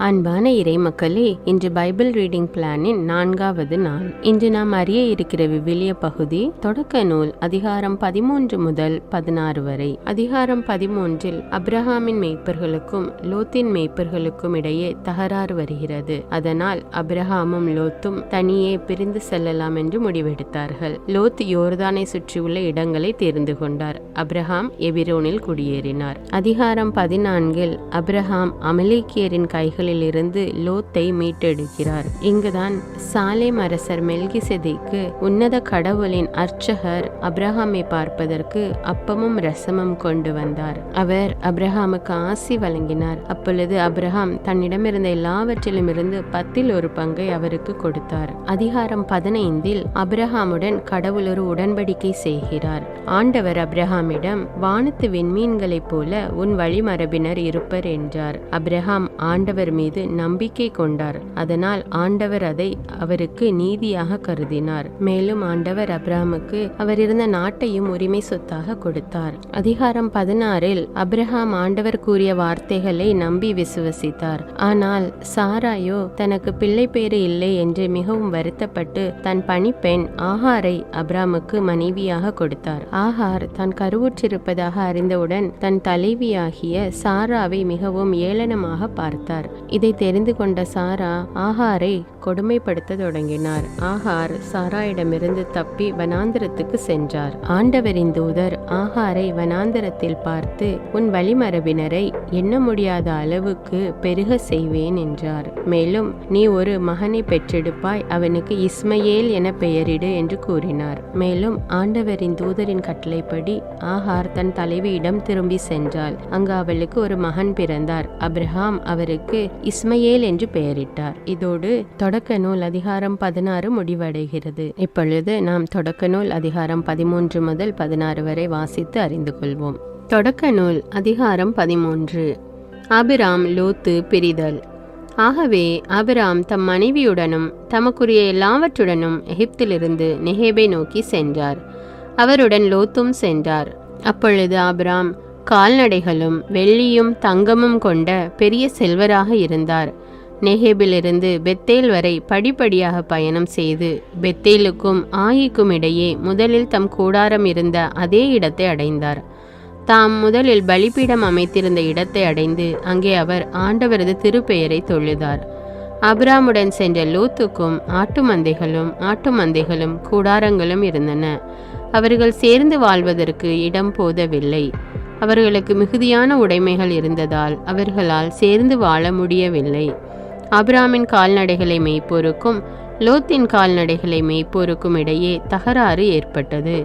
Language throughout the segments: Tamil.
அன்பான இறை மக்களே, இன்று பைபிள் ரீடிங் பிளானின் 4வது நாள். இன்று நாம் அறிய இருக்கிற விவிலிய பகுதி தொடக்க நூல் அதிகாரம் 13 முதல் 16 வரை. அதிகாரம் 13இல் அப்ரஹாமின் மேய்ப்பர்களுக்கும் லோத்தின் மேய்ப்பர்களுக்கும் இடையே தகராறு வருகிறது. அதனால் அப்ரஹாமும் லோத்தும் தனியே பிரிந்து செல்லலாம் என்று முடிவெடுத்தார்கள். லோத் யோர்தானை சுற்றியுள்ள இடங்களை தேர்ந்து கொண்டார். அப்ரஹாம் எபிரோனில் குடியேறினார். அதிகாரம் 14இல் அப்ரஹாம் அமலேக்கியரின் கைகளில் இருந்து லோத்தை மீட்டெடுக்கிறார். இங்குதான் சாலேம் அரசர் மெல்கிசேதேக்கு உன்னத கடவுளின் அர்ச்சகர் அப்ரஹாமை பார்ப்பதற்கு அப்பமும் ரசமும் கொண்டு வந்தார். அவர் அப்ரஹாமுக்கு ஆசி வழங்கினார். அப்பொழுது அப்ரஹாம் தன்னிடமிருந்த எல்லாவற்றிலும் இருந்து 10 பங்கை அவருக்கு கொடுத்தார். அதிகாரம் 15இல் அப்ரஹாமுடன் கடவுள் ஒரு உடன்படிக்கை செய்கிறார். ஆண்டவர் அப்ரஹாமிடம், வானத்து விண்மீன்களைப் போல உன் வழிமரபினர் இருப்பர் என்றார். அப்ரஹாம் ஆண்டவர் மீது நம்பிக்கை கொண்டார். அதனால் ஆண்டவர் அதை அவருக்கு நீதியாக கருதினார். மேலும் ஆண்டவர் அப்ரஹாமுக்கு அவர் இருந்த நாட்டையும் உரிமை சொத்தாக கொடுத்தார். அதிகாரம் 16இல் அப்ரஹாம் ஆண்டவர் கூறிய வார்த்தைகளை நம்பி விசுவசித்தார். ஆனால் சாராயோ தனக்கு பிள்ளை பேறு இல்லை என்று மிகவும் வருத்தப்பட்டு தன் பணிப்பெண் ஆகாரை அப்ரஹாமுக்கு மனைவியாக கொடுத்தார். ஆகார் தான் கருவுற்றிருப்பதாக அறிந்தவுடன் தன் தலைவியாகிய சாராவை மிகவும் ஏளனமாக பார்த்தார். இதை தெரிந்து கொண்ட சாரா ஆகாரை கொடுமைப்படுத்த தொடங்கினார். ஆகார் சாராயிடமிருந்து தப்பி வனாந்திரத்துக்கு சென்றார். ஆண்டவரின் தூதர் ஆகாரை வனாந்திரத்தில் பார்த்து, உன் வழிமரபினரை எண்ண முடியாத அளவுக்கு பெருக செய்வேன் என்றார். மேலும் நீ ஒரு மகனை பெற்றெடுப்பாய், அவனுக்கு இஸ்மயேல் என பெயரிடு என்று கூறினார். மேலும் ஆண்டவரின் தூதரின் கட்டளைப்படி ஆகார் தன் தலைவியிடம் திரும்பி சென்றாள். அங்கு அவளுக்கு ஒரு மகன் பிறந்தார். அப்ரஹாம் அவருக்கு இஸ்மயேல் என்று பெயரிட்டார். இதோடு தொடக்க நூல் அதிகாரம் 16 முடிவடைகிறது. இப்பொழுது நாம் தொடக்க நூல் அதிகாரம் 13 முதல் 16 வரை வாசித்து அறிந்து கொள்வோம். தொடக்க நூல் அதிகாரம் 13. ஆபிராம் லோத்து பிரிதல். ஆகவே ஆபிராம் தம் மனைவியுடனும் தமக்குரிய எல்லாவற்றுடனும் எகிப்திலிருந்து நெகேபை நோக்கி சென்றார். அவருடன் லோத்தும் சென்றார். அப்பொழுது ஆபிராம் கால்நடைகளும் வெள்ளியும் தங்கமும் கொண்ட பெரிய செல்வராக இருந்தார். நெகேபிலிருந்து பெத்தேல் வரை படிப்படியாக பயணம் செய்து பெத்தேலுக்கும் ஆயிக்கும் இடையே முதலில் தம் கூடாரம் இருந்த அதே இடத்தை அடைந்தார். தாம் முதலில் பலிபீடம் அமைத்திருந்த இடத்தை அடைந்து அங்கே அவர் ஆண்டவரது திருப்பெயரை தொழுதார். அப்ராமுடன் சென்ற லோத்துக்கும் ஆட்டு மந்தைகளும் கூடாரங்களும் இருந்தன. அவர்கள் சேர்ந்து வாழ்வதற்கு இடம் போதவில்லை. அவர்களுக்கு மிகுதியான உடைமைகள் இருந்ததால் அவர்களால் சேர்ந்து வாழ முடியவில்லை. அப்ராமின் கால்நடைகளை மேய்ப்போருக்கும் லோத்தின் கால்நடைகளை மேய்ப்போருக்கும் இடையே தகராறு ஏற்பட்டது.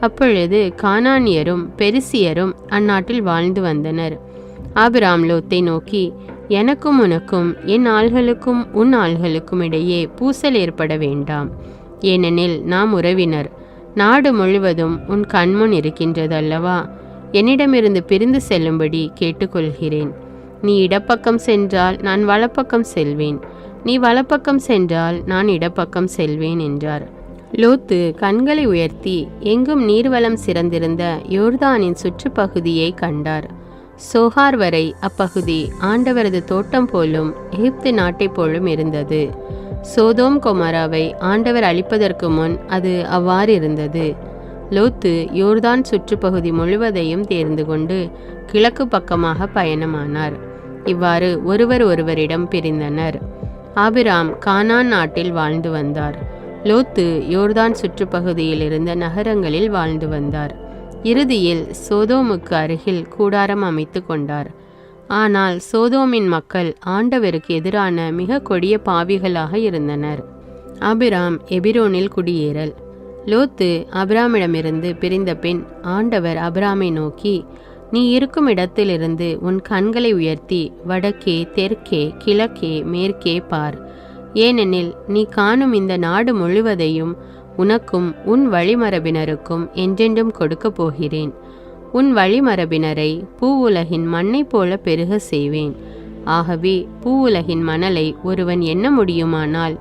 அப்பொழுது கானானியரும் பெரிசியரும் அந்நாட்டில் வாழ்ந்து வந்தனர். ஆபிராம் லோத்தை நோக்கி, எனக்கும் உனக்கும் என் ஆள்களுக்கும் உன் ஆள்களுக்கும் இடையே பூசல் ஏற்பட வேண்டாம். ஏனெனில் நாம் உறவினர். நாடு முழுவதும் உன் கண்முன் இருக்கின்றது அல்லவா? என்னிடமிருந்து பிரிந்து செல்லும்படி கேட்டுக்கொள்கிறேன். நீ இடப்பக்கம் சென்றால் நான் வலப்பக்கம் செல்வேன், நீ வலப்பக்கம் சென்றால் நான் இடப்பக்கம் செல்வேன் என்றார். லோத்து கண்களை உயர்த்தி எங்கும் நீர்வளம் சிறந்திருந்த யோர்தானின் சுற்றுப்பகுதியை கண்டார். சோகார் வரை அப்பகுதி ஆண்டவரது தோட்டம் போலும் எகிப்து நாட்டை போலும் இருந்தது. சோதோம் கொமராவை ஆண்டவர் அழிப்பதற்கு முன் அது அவ்வாறு இருந்தது. லோத்து யோர்தான் சுற்றுப்பகுதி முழுவதையும் தேர்ந்து கொண்டு கிழக்கு பக்கமாக பயணமானார். இவ்வாறு ஒருவரிடம் பிரிந்தனர். ஆபிராம் கானான் நாட்டில் வாழ்ந்து வந்தார். லோத்து யோர்தான் சுற்றுப்பகுதியில் இருந்த நகரங்களில் வாழ்ந்து வந்தார். இறுதியில் சோதோமுக்கு அருகில் கூடாரம் அமைத்து கொண்டார். ஆனால் சோதோமின் மக்கள் ஆண்டவருக்கு எதிரான மிக கொடிய பாவிகளாக இருந்தனர். ஆபிராம் எபிரோனில் குடியேறல். லோத்து அப்ராமிடமிருந்து பிரிந்த பின் ஆண்டவர் அப்ராமை நோக்கி, நீ இருக்கும் இடத்திலிருந்து உன் கண்களை உயர்த்தி வடக்கே தெற்கே கிழக்கே மேற்கே பார். ஏனெனில் நீ காணும் இந்த நாடு முழுவதையும் உனக்கும் உன் வழிமரபினருக்கும் என்றென்றும் கொடுக்க போகிறேன். உன் வழிமரபினரை பூவுலகின் மண்ணை போல பெருக செய்வேன். ஆகவே பூவுலகின் மணலை ஒருவன் எண்ண முடியுமானால்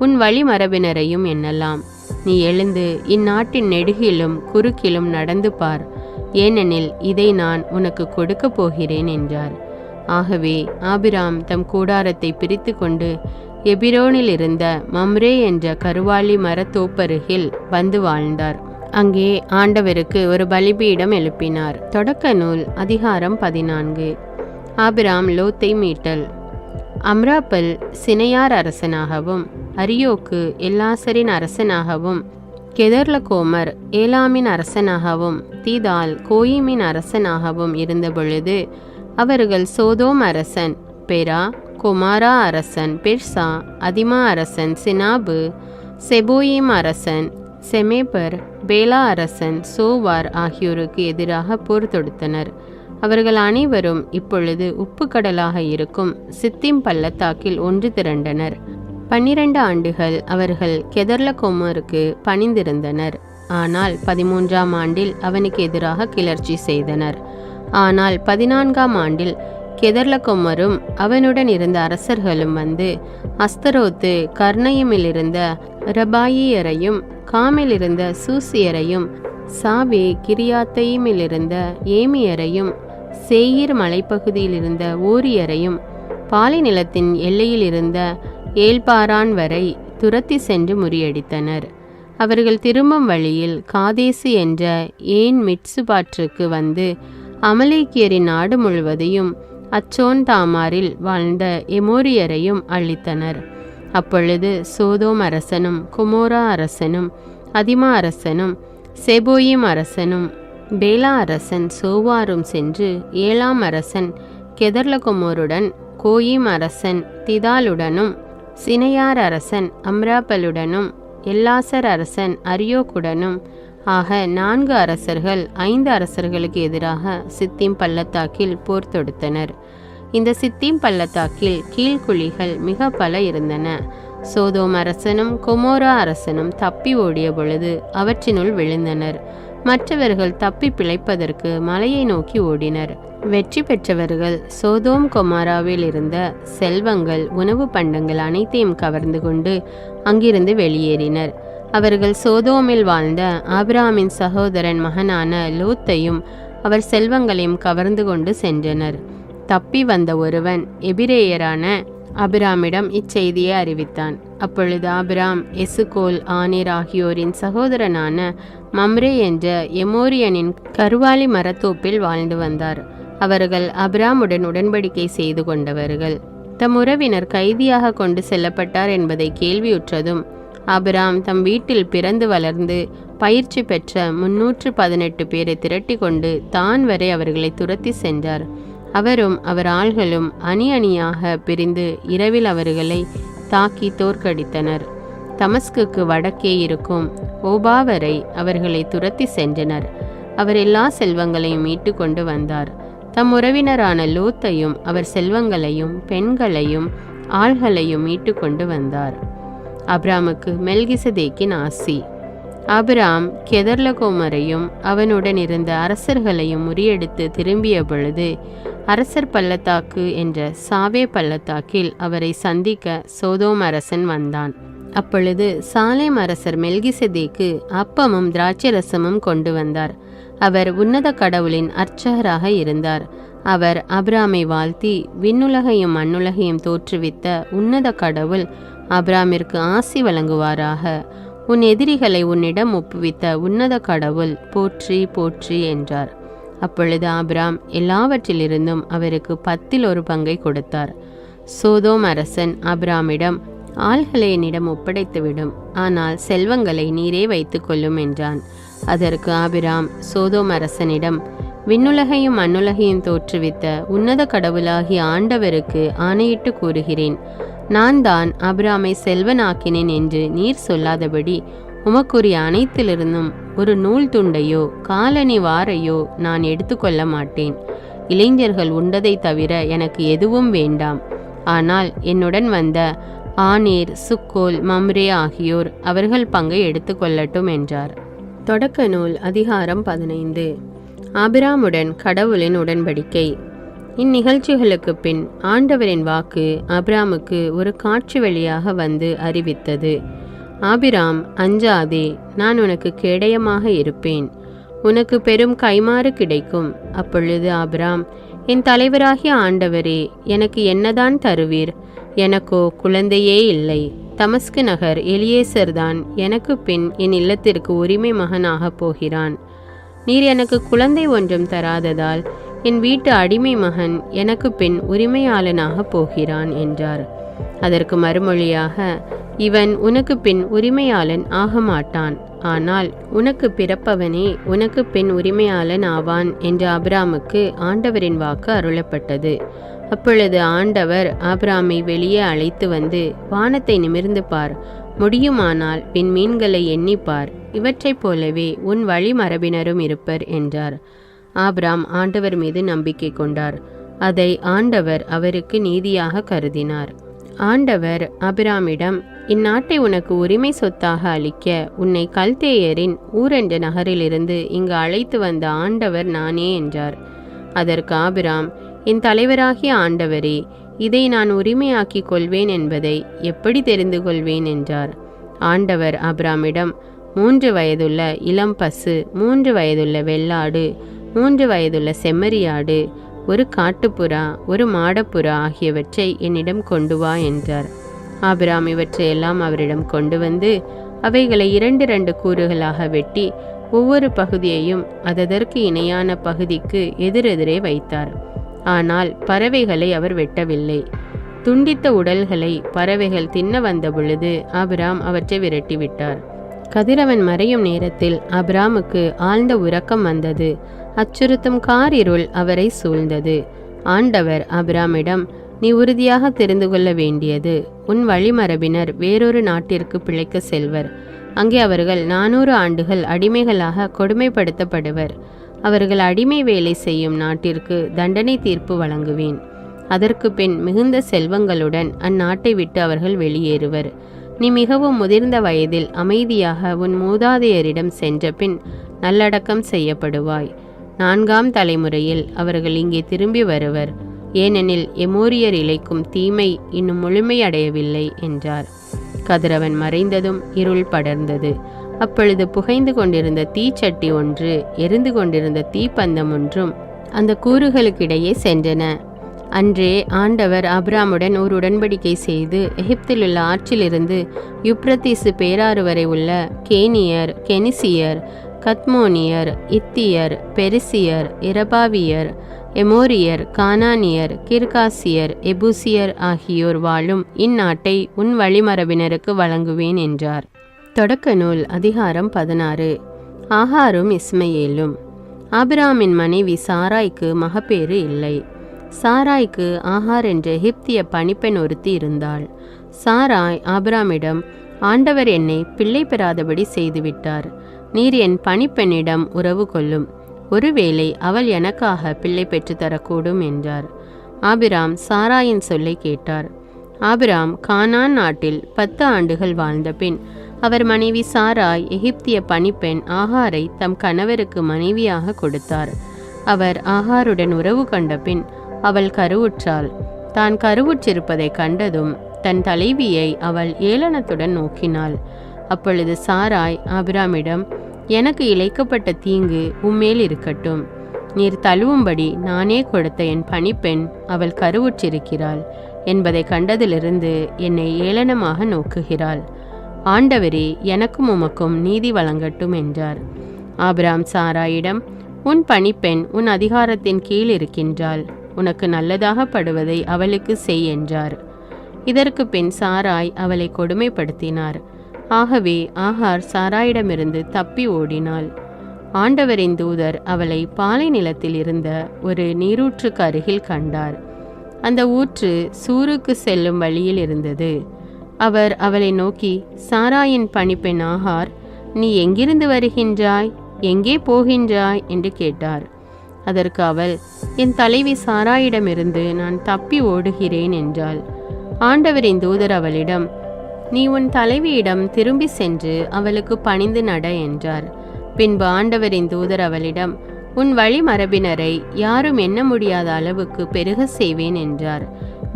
உன் வழிமரபினரையும் எண்ணலாம். நீ எழுந்து இந்நாட்டின் நெடுகிலும் குறுக்கிலும் நடந்து பார். ஏனெனில் இதை நான் உனக்கு கொடுக்க போகிறேன் என்றார். ஆகவே ஆபிராம் தம் கூடாரத்தை பிரித்து கொண்டு எபிரோனில் இருந்த மம்ரே என்ற கருவாலி மரத்தோப்பருகில் வந்து வாழ்ந்தார். அங்கே ஆண்டவருக்கு ஒரு பலிபீடம் எழுப்பினார். தொடக்க நூல் அதிகாரம் 14. ஆபிராம் லோத்தை மீட்டல். அம்ராப்பல் சினையார் அரசனாகவும், அரியோக்கு எல்லாசரின் அரசனாகவும், கெதர்லகோமர் ஏலாமின் அரசனாகவும், தீதால் கோயிமின் அரசனாகவும் இருந்தபொழுது அவர்கள் சோதோம் அரசன் பெரா, கொமாரா அரசன் பெர்சா, அதிமா அரசன் சினாபு, செபோயிம் அரசன் செமேபர், பேலா அரசன் சோவார் ஆகியோருக்கு எதிராக போர் தொடுத்தனர். அவர்கள் அனைவரும் இப்பொழுது உப்பு கடலாக இருக்கும் சித்திம் பள்ளத்தாக்கில் ஒன்று திரண்டனர். 12 ஆண்டுகள் அவர்கள் கெதர்லகோமருக்கு பணிந்திருந்தனர். ஆனால் 13ஆம் ஆண்டில் அவனுக்கு எதிராக கிளர்ச்சி செய்தனர். ஆனால் 14ஆம் ஆண்டில் கெதர்லகோமரும் அவனுடன் இருந்த அரசர்களும் வந்து அஸ்தரோத்து கர்ணயிமிலிருந்த ரபாயியரையும், காமிலிருந்த சூசியரையும், சாவே கிரியாத்தையுமிலிருந்த ஏமியரையும், சேயீர் மலைப்பகுதியில் இருந்த ஓரியரையும், பாலை நிலத்தின் எல்லையில் இருந்த ஏல்பாரான் வரை துரத்தி சென்று முறியடித்தனர். அவர்கள் திரும்பும் வழியில் காதேசு என்ற ஏன் மிட்சுபாற்றுக்கு வந்து அமலேக்கியரின் நாடு முழுவதையும் அச்சோன் தாமாரில் வாழ்ந்த எமோரியரையும் அழித்தனர். அப்பொழுது சோதோம் அரசனும், கொமோரா அரசனும், அதிமா அரசனும், செபோயிம் அரசனும், பேலா அரசன் சோவாரும் சென்று 7ஆம் அரசன் கெதர்லகோமருடன், கோயிம் அரசன் திதாலுடனும், சினையார் அரசன் அம்ராப்பலுடனும், எல்லாசர் அரசன் அரியோக்குடனும் ஆக 4 அரசர்கள் 5 அரசர்களுக்கு எதிராக சித்திம் பள்ளத்தாக்கில் போர் தொடுத்தனர். இந்த சித்திம் பள்ளத்தாக்கில் கீழ்குழிகள் மிக பல இருந்தன. சோதோம் அரசனும் கொமோரா அரசனும் தப்பி ஓடிய பொழுது அவற்றினுள் விழுந்தனர். மற்றவர்கள் தப்பி பிழைப்பதற்கு மலையை நோக்கி ஓடினர். வெற்றி பெற்றவர்கள் சோதோம் கொமாராவில் இருந்த செல்வங்கள், உணவு பண்டங்கள் அனைத்தையும் கவர்ந்து கொண்டு அங்கிருந்து வெளியேறினர். அவர்கள் சோதோமில் வாழ்ந்த ஆபிராமின் சகோதரன் மகனான லோத்தையும் அவர் செல்வங்களையும் கவர்ந்து கொண்டு சென்றனர். தப்பி வந்த ஒருவன் எபிரேயரான ஆபிராமிடம் இச்செய்தியை அறிவித்தான். அப்பொழுது ஆபிராம் எசுகோல், ஆனேர் ஆகியோரின் சகோதரனான மம்ரே என்ற எமோரியனின் கருவாலி மரத்தோப்பில் வாழ்ந்து வந்தார். அவர்கள் ஆபிராமுடன் உடன்படிக்கை செய்து கொண்டவர்கள். தம் உறவினர் கைதியாக கொண்டு செல்லப்பட்டார் என்பதை கேள்வியுற்றதும் ஆபிராம் தம் வீட்டில் பிறந்து வளர்ந்து பயிற்சி பெற்ற 318 பேரை திரட்டி கொண்டு தான் வரை அவர்களை துரத்தி சென்றார். அவரும் அவர் ஆள்களும் அணி அணியாக பிரிந்து இரவில் அவர்களை தாக்கி தோற்கடித்தனர். தமஸ்குக்கு வடக்கே இருக்கும் ஓபா வரை அவர்களை துரத்தி சென்றனர். அவர் எல்லா செல்வங்களையும் மீட்டு கொண்டு வந்தார். தம் உறவினரான லோத்தையும் அவர் செல்வங்களையும் பெண்களையும் ஆள்களையும் மீட்டு கொண்டு வந்தார். ஆபிராமுக்கு மெல்கிசதேக்கின் ஆசி. ஆபிராம் கெதர்லகோமரையும் அவனுடன் இருந்த அரசர்களையும் முறியடித்து திரும்பிய பொழுது அரசர் பள்ளத்தாக்கு என்ற சாவே பள்ளத்தாக்கில் அவரை சந்திக்க சோதோம் அரசன் வந்தான். அப்பொழுது சாலேம் அரசர் மெல்கிசதேக்கு அப்பமும் திராட்சரசமும் கொண்டு வந்தார். அவர் உன்னத கடவுளின் அர்ச்சகராக இருந்தார். அவர் ஆபிராமை வாழ்த்தி, விண்ணுலகையும் மண்ணுலகையும் தோற்றுவித்த உன்னத கடவுள் ஆபிராமிற்கு ஆசி வழங்குவாராக. உன் எதிரிகளை உன்னிடம் ஒப்புவித்த உன்னத கடவுள் போற்றி போற்றி என்றார். அப்பொழுது ஆபிராம் எல்லாவற்றிலிருந்தும் அவருக்கு 10ல் 1 பங்கை கொடுத்தார். சோதோம் அரசன் ஆபிராமிடம், ஆள்களை என்னிடம் ஒப்படைத்துவிடும், ஆனால் செல்வங்களை நீரே வைத்து கொள்ளும் என்றான். அதற்கு ஆபிராம் சோதோம் அரசனிடம், விண்ணுலகையும் மண்ணுலகையும் தோற்றுவித்த உன்னத கடவுளாகிய ஆண்டவருக்கு ஆணையிட்டு கூறுகிறேன், நான் தான் ஆபிராமை செல்வனாக்கினேன் என்று நீர் சொல்லாதபடி உமக்குரிய அனைத்திலிருந்தும் ஒரு நூல் துண்டையோ காலணி வாரையோ நான் எடுத்துக்கொள்ள மாட்டேன். இளைஞர்கள் உண்டதை தவிர எனக்கு எதுவும் வேண்டாம். ஆனால் என்னுடன் வந்த ஆனேர், சுக்கோல், மம்ரே ஆகியோர் அவர்கள் பங்கை எடுத்துக்கொள்ளட்டும் என்றார். தொடக்க நூல் அதிகாரம் 15. ஆபிராமுடன் கடவுளின் உடன்படிக்கை. இந்நிகழ்ச்சிகளுக்கு பின் ஆண்டவரின் வாக்கு ஆபிராமுக்கு ஒரு காட்சி வழியாக வந்து அறிவித்தது. ஆபிராம், அஞ்சாதே, நான் உனக்கு கேடயமாக இருப்பேன், உனக்கு பெரும் கைமாறு கிடைக்கும். அப்பொழுது ஆபிராம், என் தலைவராகிய ஆண்டவரே, எனக்கு என்னதான் தருவீர்? எனக்கோ குழந்தையே இல்லை. தமஸ்கு நகர் எலியேசர் தான் எனக்கு பின் என் இல்லத்திற்கு உரிமை மகனாக போகிறான். நீர் எனக்கு குழந்தை ஒன்றும் தராததால் என் வீட்டு அடிமை மகன் எனக்கு பின் உரிமையாளனாக போகிறான் என்றார். அதற்கு மறுமொழியாக, இவன் உனக்கு பின் உரிமையாளன் ஆக மாட்டான், ஆனால் உனக்கு பிறப்பவனே உனக்கு பின் உரிமையாளன் ஆவான் என்று ஆபிராமுக்கு ஆண்டவரின் வாக்கு அருளப்பட்டது. அப்பொழுது ஆண்டவர் ஆபிராமை வெளியே அழைத்து வந்து, வானத்தை நிமிர்ந்து பார், முடியுமானால் விண்மீன்களை எண்ணிப்பார், இவற்றைப் போலவே உன் வழிமரபினரும் இருப்பர் என்றார். ஆபிராம் ஆண்டவர் மீது நம்பிக்கை கொண்டார். அதை ஆண்டவர் அவருக்கு நீதியாக கருதினார். ஆண்டவர் ஆபிராமிடம், இந்நாட்டை உனக்கு உரிமை சொத்தாக அளிக்க உன்னை கல்தேயரின் ஊர் என்ற நகரிலிருந்து இங்கு அழைத்து வந்த ஆண்டவர் நானே என்றார். அதற்கு ஆபிராம், என் தலைவராகிய ஆண்டவரே, இதை நான் உரிமையாக்கிக் கொள்வேன் என்பதை எப்படி தெரிந்து கொள்வேன் என்றார். ஆண்டவர் ஆபிராமிடம், 3 வயதுள்ள இளம் பசு, 3 வயதுள்ள வெள்ளாடு, 3 வயதுள்ள செம்மறியாடு, ஒரு காட்டுப்புறா, ஒரு மாடப்புறா ஆகியவற்றை என்னிடம் கொண்டு வா என்றார். ஆபிராம் இவற்றையெல்லாம் அவரிடம் கொண்டு வந்து அவைகளை 2 கூறுகளாக வெட்டி ஒவ்வொரு பகுதியையும் அதற்கு இணையான பகுதிக்கு எதிரெதிரே வைத்தார். ஆனால் பறவைகளை அவர் வெட்டவில்லை. துண்டித்த உடல்களை பறவைகள் தின்ன வந்த பொழுது ஆபிராம் அவற்றை விரட்டிவிட்டார். கதிரவன் மறையும் நேரத்தில் ஆபிராமுக்கு ஆழ்ந்த உறக்கம் வந்தது. அச்சுறுத்தும் காரிருள் அவரை சூழ்ந்தது. ஆண்டவர் ஆபிராமிடம், நீ உறுதியாக தெரிந்து கொள்ள வேண்டியது, உன் வழிமரபினர் வேறொரு நாட்டிற்கு பிழைக்க செல்வர். அங்கே அவர்கள் 400 ஆண்டுகள் அடிமைகளாக கொடுமைப்படுத்தப்படுவர். அவர்கள் அடிமை வேலை செய்யும் நாட்டிற்கு தண்டனை தீர்ப்பு வழங்குவேன். அதற்கு பின் மிகுந்த செல்வங்களுடன் அந்நாட்டை விட்டு அவர்கள் வெளியேறுவர். நீ மிகவும் முதிர்ந்த வயதில் அமைதியாக உன் மூதாதையரிடம் சென்ற பின் நல்லடக்கம் செய்யப்படுவாய். 4ஆம் தலைமுறையில் அவர்கள் இங்கே திரும்பி வருவர், ஏனெனில் எமோரியர் இழைக்கும் தீமை இன்னும் முழுமையடையவில்லை என்றார். கதிரவன் மறைந்ததும் இருள் படர்ந்தது. அப்பொழுது புகைந்து கொண்டிருந்த தீச்சட்டி ஒன்று, எரிந்து கொண்டிருந்த தீப்பந்தம் ஒன்றும் அந்த கூறுகளுக்கிடையே சென்றன. அன்றே ஆண்டவர் ஆபிராமுடன் ஒரு உடன்படிக்கை செய்து எகிப்தில் உள்ள ஆற்றிலிருந்து யுப்ரத்தீசு பேராறு வரை உள்ள கேனியர், கெனிசியர், கத்மோனியர், இத்தியர், பெரிசியர், இரபாவியர், எமோரியர், கானானியர், கிர்காசியர், எபூசியர் ஆகியோர் வாழும் இந்நாட்டை உன் வழிமரபினருக்கு வழங்குவேன் என்றார். தொடக்க நூல் அதிகாரம் 16. ஆகாரும் இஸ்மயேலும். ஆபிராமின் மனைவி சாராய்க்கு மகப்பேறு இல்லை. சாராய்க்கு ஆகார் என்ற எகிப்திய பணிப்பெண் ஒருத்தி இருந்தாள். சாராய் ஆபிராமிடம், ஆண்டவர் என்னை பிள்ளை பெறாதபடி செய்துவிட்டார். நீர் என் பணிப்பெண்ணிடம் உறவு கொள்ளும், ஒருவேளை அவள் எனக்காக பிள்ளை பெற்றுத்தரக்கூடும் என்றார். ஆபிராம் சாராயின் சொல்லை கேட்டார். ஆபிராம் கானான் நாட்டில் 10 ஆண்டுகள் வாழ்ந்த பின் அவர் மனைவி சாராய் எகிப்திய பணிப்பெண் ஆகாரை தம் கணவருக்கு மனைவியாக கொடுத்தார். அவர் ஆகாருடன் உறவு கண்ட பின் அவள் கருவுற்றாள். தான் கருவுற்றிருப்பதை கண்டதும் தன் தலைவியை அவள் ஏளனத்துடன் நோக்கினாள். அப்பொழுது சாராய் ஆபிராமிடம், எனக்கு இழைக்கப்பட்ட தீங்கு உம்மேல் இருக்கட்டும். நீர் தழுவும்படி நானே கொடுத்த என் பணிப்பெண் அவள் கருவுற்றிருக்கிறாள் என்பதை கண்டதிலிருந்து என்னை ஏளனமாக நோக்குகிறாள். ஆண்டவரே, எனக்கும் உமக்கும் நீதி வழங்கட்டும் என்றார். ஆபிராம் சாராயிடம், உன் பணிப்பெண் உன் அதிகாரத்தின் கீழ் இருக்கின்றாள், உனக்கு நல்லதாக படுவதை அவளுக்கு செய் என்றார். இதற்கு பின் சாராய் அவளை கொடுமைப்படுத்தினார். ஆகவே ஆகார் சாராயிடமிருந்து தப்பி ஓடினாள். ஆண்டவரின் தூதர் அவளை பாலை நிலத்தில் இருந்த ஒரு நீரூற்றுக்கு அருகில் கண்டார். அந்த ஊற்று சூருக்கு செல்லும் வழியில் இருந்தது. அவர் அவளை நோக்கி, சாராயின் பணிப்பெண் ஆகார், நீ எங்கிருந்து வருகின்றாய், எங்கே போகின்றாய் என்று கேட்டார். அதற்கு அவள், என் தலைவி சாராயிடமிருந்து நான் தப்பி ஓடுகிறேன் என்றாள். ஆண்டவரின் தூதர் அவளிடம், நீ உன் தலைவியிடம் திரும்பி சென்று அவளுக்கு பணிந்து நட என்றார். பின்பு ஆண்டவரின் தூதர் அவளிடம், உன் வழிமரபினரை யாரும் எண்ண முடியாத அளவுக்கு பெருக செய்வேன் என்றார்.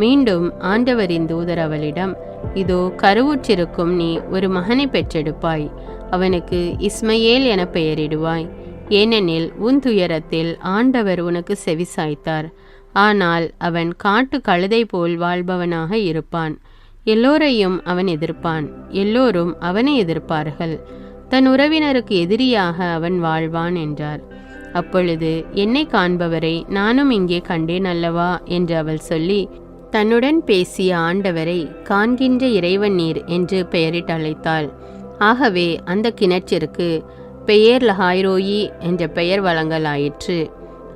மீண்டும் ஆண்டவரின் தூதர் அவளிடம், இதோ கருவுற்றிருக்கும் நீ ஒரு மகனை பெற்றெடுப்பாய், அவனுக்கு இஸ்மயேல் என பெயரிடுவாய். ஏனெனில் உன் துயரத்தில் ஆண்டவர் உனக்கு செவிசாய்த்தார். ஆனால் அவன் காட்டு கழுதை போல் வாழ்பவனாக இருப்பான். எல்லோரையும் அவன் எதிர்ப்பான், எல்லோரும் அவனை எதிர்ப்பார்கள். தன் உறவினருக்கு எதிரியாக அவன் வாழ்வான் என்றார். அப்பொழுது என்னை காண்பவரை நானும் இங்கே கண்டேன் அல்லவா என்று அவள் சொல்லி, தன்னுடன் பேசிய ஆண்டவரை காண்கின்ற இறைவன் நீர் என்று பெயரிட்டு அழைத்தாள். ஆகவே அந்த கிணற்றிற்கு பெயர் லஹாய்ரோயி என்ற பெயர் வழங்கலாயிற்று.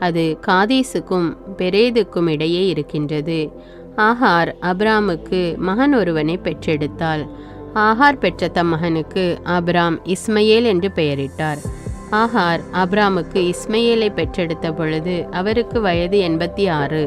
அது காதேசுக்கும் பெரேதுக்கும் இடையே இருக்கின்றது. ஆகார் அப்ராமுக்கு மகன் ஒருவனை பெற்றெடுத்தாள். ஆகார் பெற்ற தம் மகனுக்கு அப்ராம் இஸ்மயேல் என்று பெயரிட்டார். ஆகார் அப்ராமுக்கு இஸ்மயேலை பெற்றெடுத்த பொழுது அவருக்கு வயது 86.